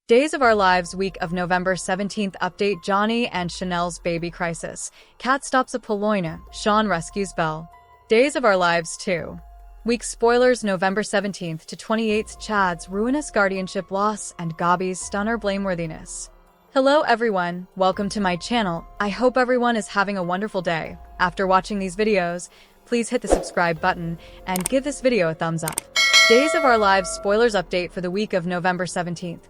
Days of Our Lives week of November 17th update Johnny and Chanel's baby crisis. Kat stops a Poloina. Sean rescues Belle. Days of Our Lives 2. Week spoilers November 17th to 28th Chad's ruinous guardianship loss and Gabi's stunner blameworthiness. Hello everyone, welcome to my channel. I hope everyone is having a wonderful day. After watching these videos, please hit the subscribe button and give this video a thumbs up. Days of Our Lives spoilers update for the week of November 17th.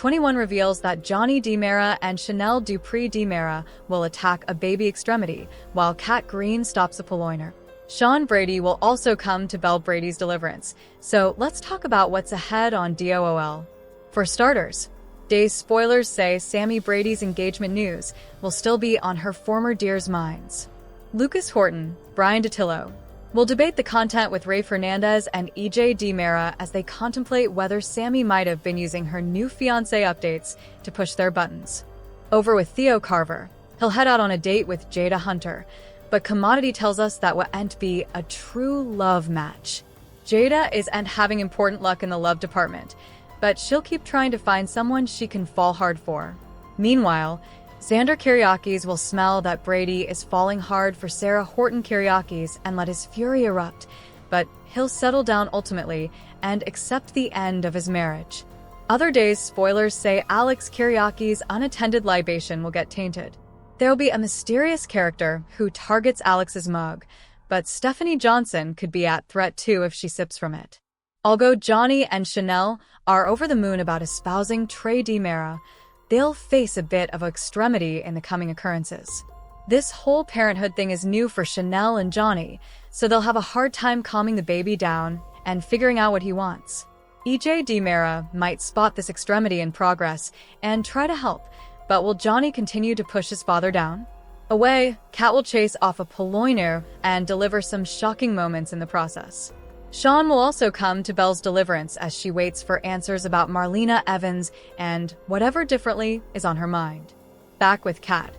21 reveals that Johnny DiMera and Chanel Dupree DiMera will attack a baby extremity, while Kat Green stops a Poloiner. Sean Brady will also come to Belle Brady's deliverance. So let's talk about what's ahead on DOOL. For starters, Days spoilers say Sammy Brady's engagement news will still be on her former dear's minds. Lucas Horton, Brian DiTillo, will debate the content with Rafe Hernandez and EJ DiMera as they contemplate whether Sammy might have been using her new fiancé updates to push their buttons. Over with Theo Carver, he'll head out on a date with Jada Hunter, but Commodity tells us that what ain't be a true love match. Jada is having important luck in the love department, but she'll keep trying to find someone she can fall hard for. Meanwhile, Xander Kyriakis will smell that Brady is falling hard for Sarah Horton Kyriakis and let his fury erupt, but he'll settle down ultimately and accept the end of his marriage. Other Days spoilers say Alex Kyriakis' unattended libation will get tainted. There'll be a mysterious character who targets Alex's mug, but Stephanie Johnson could be at threat too if she sips from it. Although Johnny and Chanel are over the moon about espousing Trey DiMera, they'll face a bit of extremity in the coming occurrences. This whole parenthood thing is new for Chanel and Johnny, so they'll have a hard time calming the baby down and figuring out what he wants. EJ DiMera might spot this extremity in progress and try to help, but will Johnny continue to push his father down? Away, Kat will chase off a Poloiner and deliver some shocking moments in the process. Sean will also come to Belle's deliverance as she waits for answers about Marlena Evans and whatever differently is on her mind. Back with Kat,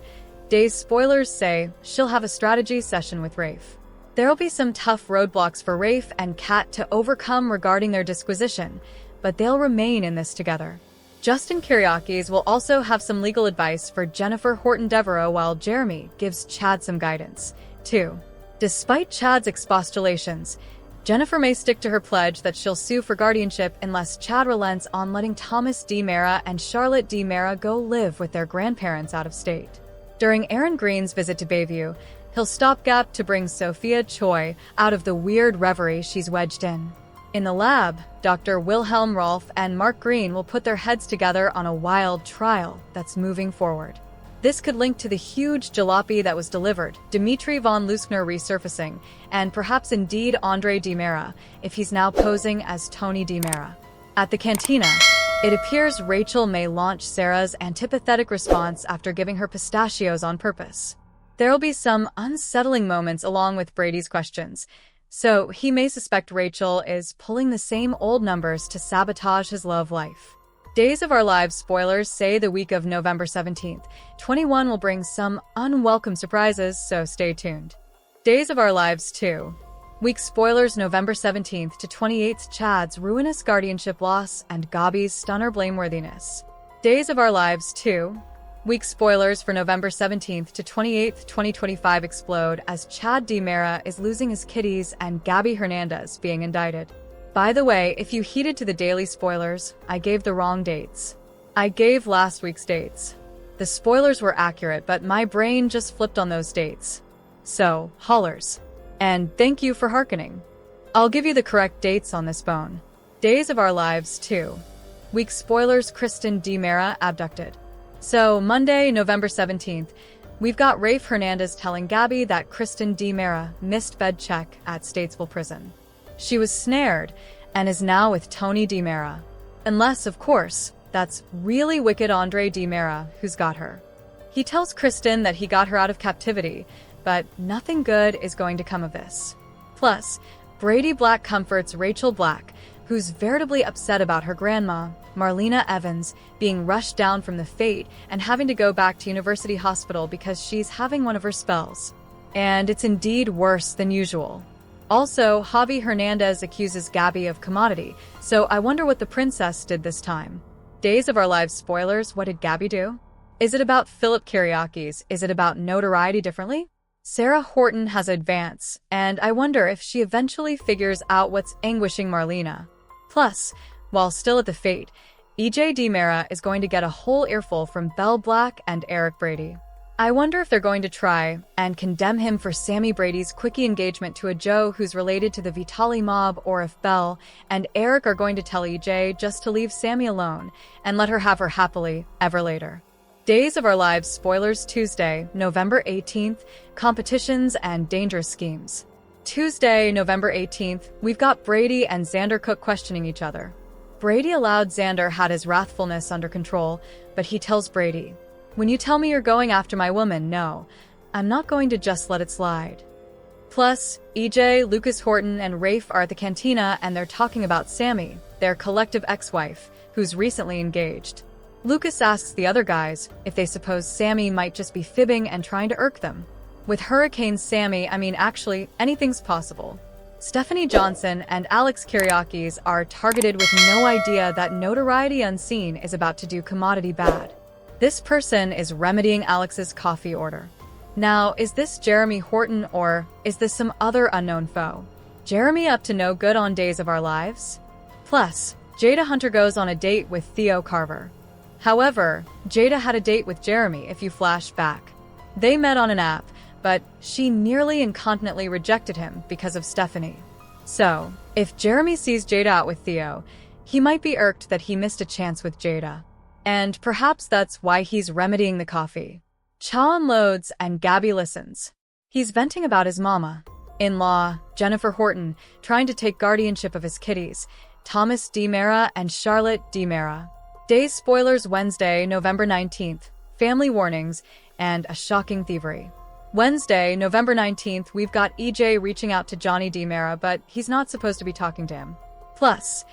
Days spoilers say she'll have a strategy session with Rafe. There'll be some tough roadblocks for Rafe and Kat to overcome regarding their disquisition, but they'll remain in this together. Justin Kyriakis will also have some legal advice for Jennifer Horton Devereaux while Jeremy gives Chad some guidance, too. Despite Chad's expostulations, Jennifer may stick to her pledge that she'll sue for guardianship unless Chad relents on letting Thomas DiMera and Charlotte DiMera go live with their grandparents out of state. During Aaron Green's visit to Bayview, he'll stopgap to bring Sophia Choi out of the weird reverie she's wedged in. In the lab, Dr. Wilhelm Rolf and Mark Green will put their heads together on a wild trial that's moving forward. This could link to the huge jalopy that was delivered, Dmitry von Luskner resurfacing, and perhaps indeed Andre DiMera, if he's now posing as Tony DiMera. At the cantina, it appears Rachel may launch Sarah's antipathetic response after giving her pistachios on purpose. There'll be some unsettling moments along with Brady's questions, so he may suspect Rachel is pulling the same old numbers to sabotage his love life. Days of Our Lives spoilers say the week of November 17th, 21 will bring some unwelcome surprises, so stay tuned. Days of Our Lives 2. Week spoilers November 17th to 28th Chad's ruinous guardianship loss and Gabi's stunner blameworthiness. Days of Our Lives 2. Week spoilers for November 17th to 28th 2025 explode as Chad DiMera is losing his kitties and Gabi Hernandez being indicted. By the way, if you heeded to the daily spoilers, I gave the wrong dates. I gave last week's dates. The spoilers were accurate, but my brain just flipped on those dates. So, hollers. And thank you for hearkening. I'll give you the correct dates on this bone. Days of Our Lives 2. Week spoilers Kristen DiMera abducted. So, Monday, November 17th, we've got Rafe Hernandez telling Gabi that Kristen DiMera missed bed check at Statesville Prison. She was snared and is now with Tony DiMera. Unless, of course, that's really wicked Andre DiMera who's got her. He tells Kristen that he got her out of captivity, but nothing good is going to come of this. Plus, Brady Black comforts Rachel Black, who's veritably upset about her grandma, Marlena Evans, being rushed down from the Fate and having to go back to University Hospital because she's having one of her spells. And it's indeed worse than usual. Also, Javi Hernandez accuses Gabi of commodity, so I wonder what the princess did this time. Days of Our Lives spoilers, what did Gabi do? Is it about Philip Kiriakis? Is it about notoriety differently? Sarah Horton has advanced, and I wonder if she eventually figures out what's anguishing Marlena. Plus, while still at the fate, EJ DiMera is going to get a whole earful from Belle Black and Eric Brady. I wonder if they're going to try and condemn him for Sammy Brady's quickie engagement to a Joe who's related to the Vitali mob, or if Belle and Eric are going to tell EJ just to leave Sammy alone and let her have her happily ever later. Days of Our Lives spoilers Tuesday, November 18th, competitions and dangerous schemes. Tuesday, November 18th, we've got Brady and Xander Cook questioning each other. Brady allowed Xander had his wrathfulness under control, but he tells Brady, "When you tell me you're going after my woman, no, I'm not going to just let it slide." Plus, EJ, Lucas Horton, and Rafe are at the cantina and they're talking about Sammy, their collective ex-wife, who's recently engaged. Lucas asks the other guys if they suppose Sammy might just be fibbing and trying to irk them. With Hurricane Sammy, actually, anything's possible. Stephanie Johnson and Alex Kiriakis are targeted with no idea that Notoriety Unseen is about to do commodity bad. This person is remedying Alex's coffee order. Now, is this Jeremy Horton or is this some other unknown foe? Jeremy up to no good on Days of Our Lives? Plus, Jada Hunter goes on a date with Theo Carver. However, Jada had a date with Jeremy if you flash back. They met on an app, but she nearly incontinently rejected him because of Stephanie. So, if Jeremy sees Jada out with Theo, he might be irked that he missed a chance with Jada. And perhaps that's why he's remedying the coffee. Cha unloads and Gabi listens. He's venting about his mama, in-law, Jennifer Horton, trying to take guardianship of his kitties, Thomas DiMera and Charlotte DiMera. Days spoilers Wednesday, November 19th, family warnings, and a shocking thievery. Wednesday, November 19th, we've got EJ reaching out to Johnny DiMera, but he's not supposed to be talking to him. Plus,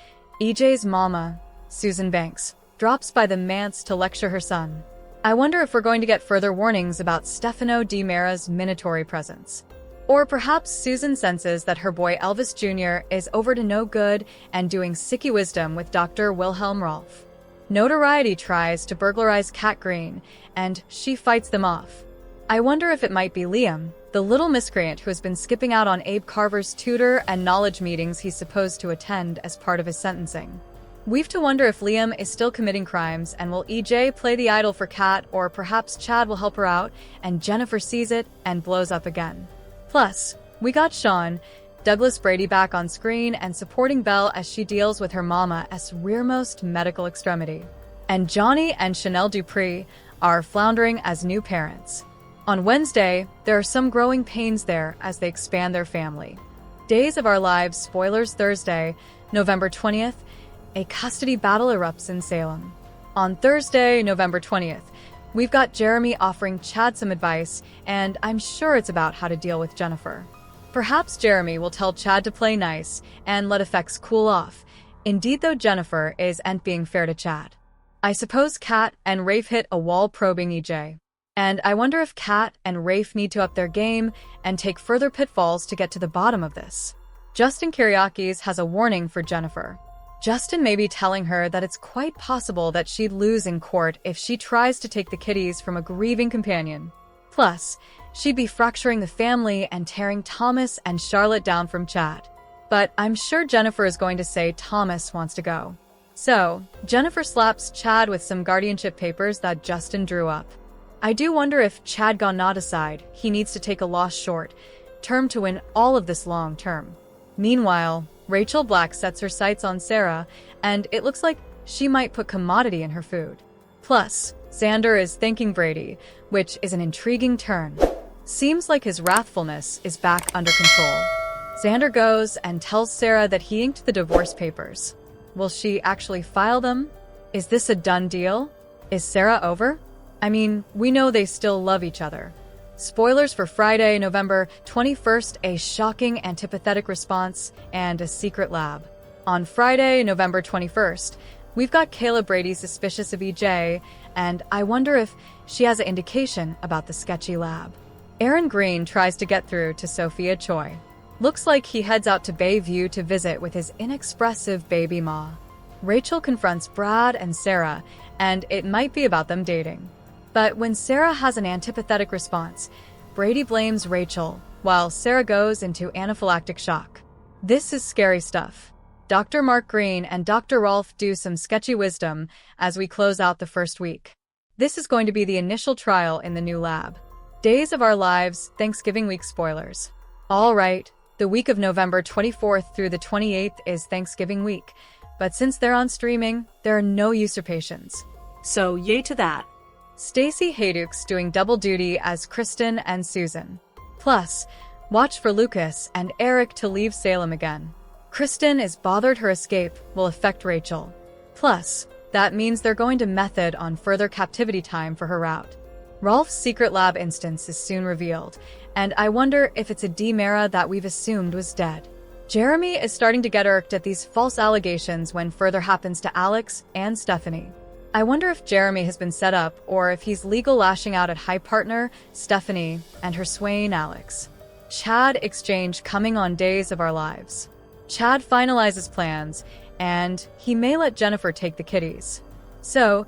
EJ's mama, Susan Banks, drops by the manse to lecture her son. I wonder if we're going to get further warnings about Stefano DiMera's minatory presence. Or perhaps Susan senses that her boy Elvis Jr. is over to no good and doing sicky wisdom with Dr. Wilhelm Rolf. Notoriety tries to burglarize Kat Green, and she fights them off. I wonder if it might be Liam, the little miscreant who has been skipping out on Abe Carver's tutor and knowledge meetings he's supposed to attend as part of his sentencing. We've to wonder if Liam is still committing crimes, and will EJ play the idol for Kat, or perhaps Chad will help her out, and Jennifer sees it and blows up again. Plus, we got Sean, Douglas Brady back on screen and supporting Belle as she deals with her mama's rearmost medical extremity. And Johnny and Chanel Dupree are floundering as new parents. On Wednesday, there are some growing pains there as they expand their family. Days of Our Lives spoilers Thursday, November 20th, a custody battle erupts in Salem. On Thursday, November 20th, we've got Jeremy offering Chad some advice, and I'm sure it's about how to deal with Jennifer. Perhaps Jeremy will tell Chad to play nice and let effects cool off. Indeed, though, Jennifer isn't being fair to Chad. I suppose Kat and Rafe hit a wall probing EJ. And I wonder if Kat and Rafe need to up their game and take further pitfalls to get to the bottom of this. Justin Kiriakis has a warning for Jennifer. Justin may be telling her that it's quite possible that she'd lose in court if she tries to take the kitties from a grieving companion. Plus, she'd be fracturing the family and tearing Thomas and Charlotte down from Chad. But I'm sure Jennifer is going to say Thomas wants to go. So, Jennifer slaps Chad with some guardianship papers that Justin drew up. I do wonder if Chad got not aside, he needs to take a loss short term to win all of this long term. Meanwhile, Rachel Black sets her sights on Sarah, and it looks like she might put commodity in her food. Plus, Xander is thanking Brady, which is an intriguing turn. Seems like his wrathfulness is back under control. Xander goes and tells Sarah that he inked the divorce papers. Will she actually file them? Is this a done deal? Is Sarah over? We know they still love each other. Spoilers for Friday, November 21st, a shocking antipathetic response and a secret lab. On Friday, November 21st, we've got Kayla Brady suspicious of EJ, and I wonder if she has an indication about the sketchy lab. Aaron Green tries to get through to Sophia Choi. Looks like he heads out to Bayview to visit with his inexpressive baby ma. Rachel confronts Brad and Sarah, and it might be about them dating. But when Sarah has an antipathetic response, Brady blames Rachel, while Sarah goes into anaphylactic shock. This is scary stuff. Dr. Mark Green and Dr. Rolf do some sketchy wisdom as we close out the first week. This is going to be the initial trial in the new lab. Days of Our Lives, Thanksgiving week spoilers. All right, the week of November 24th through the 28th is Thanksgiving week, but since they're on streaming, there are no usurpations. So yay to that. Stacey Hayduk's doing double duty as Kristen and Susan. Plus, watch for Lucas and Eric to leave Salem again. Kristen is bothered her escape will affect Rachel. Plus, that means they're going to method on further captivity time for her route. Rolf's secret lab instance is soon revealed, and I wonder if it's a D-Mara that we've assumed was dead. Jeremy is starting to get irked at these false allegations when further happens to Alex and Stephanie. I wonder if Jeremy has been set up or if he's legal lashing out at high partner, Stephanie, and her swain Alex. Chad exchange coming on Days of Our Lives. Chad finalizes plans, and he may let Jennifer take the kiddies. So,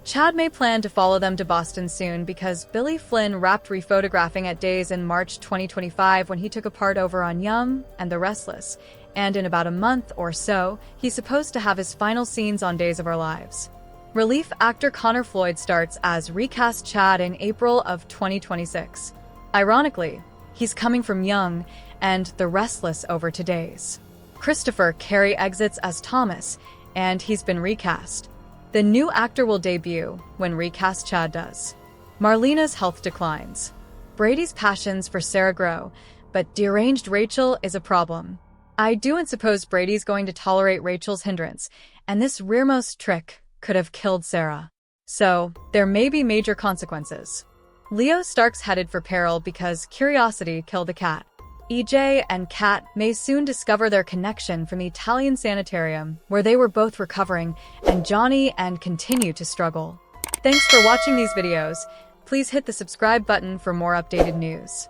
Chad may plan to follow them to Boston soon because Billy Flynn wrapped rephotographing at Days in March 2025 when he took a part over on Yum and The Restless, and in about a month or so, he's supposed to have his final scenes on Days of Our Lives. Relief actor Connor Floyd starts as recast Chad in April of 2026. Ironically, he's coming from Young and The Restless over to Days. Christopher Carey exits as Thomas, and he's been recast. The new actor will debut when recast Chad does. Marlena's health declines. Brady's passions for Sarah grow, but deranged Rachel is a problem. I do and suppose Brady's going to tolerate Rachel's hindrance, and this rearmost trick could have killed Sarah. So, there may be major consequences. Leo Stark's headed for peril because curiosity killed a cat. EJ and Kat may soon discover their connection from the Italian sanitarium where they were both recovering, and Johnny and continue to struggle. Thanks for watching these videos. Please hit the subscribe button for more updated news.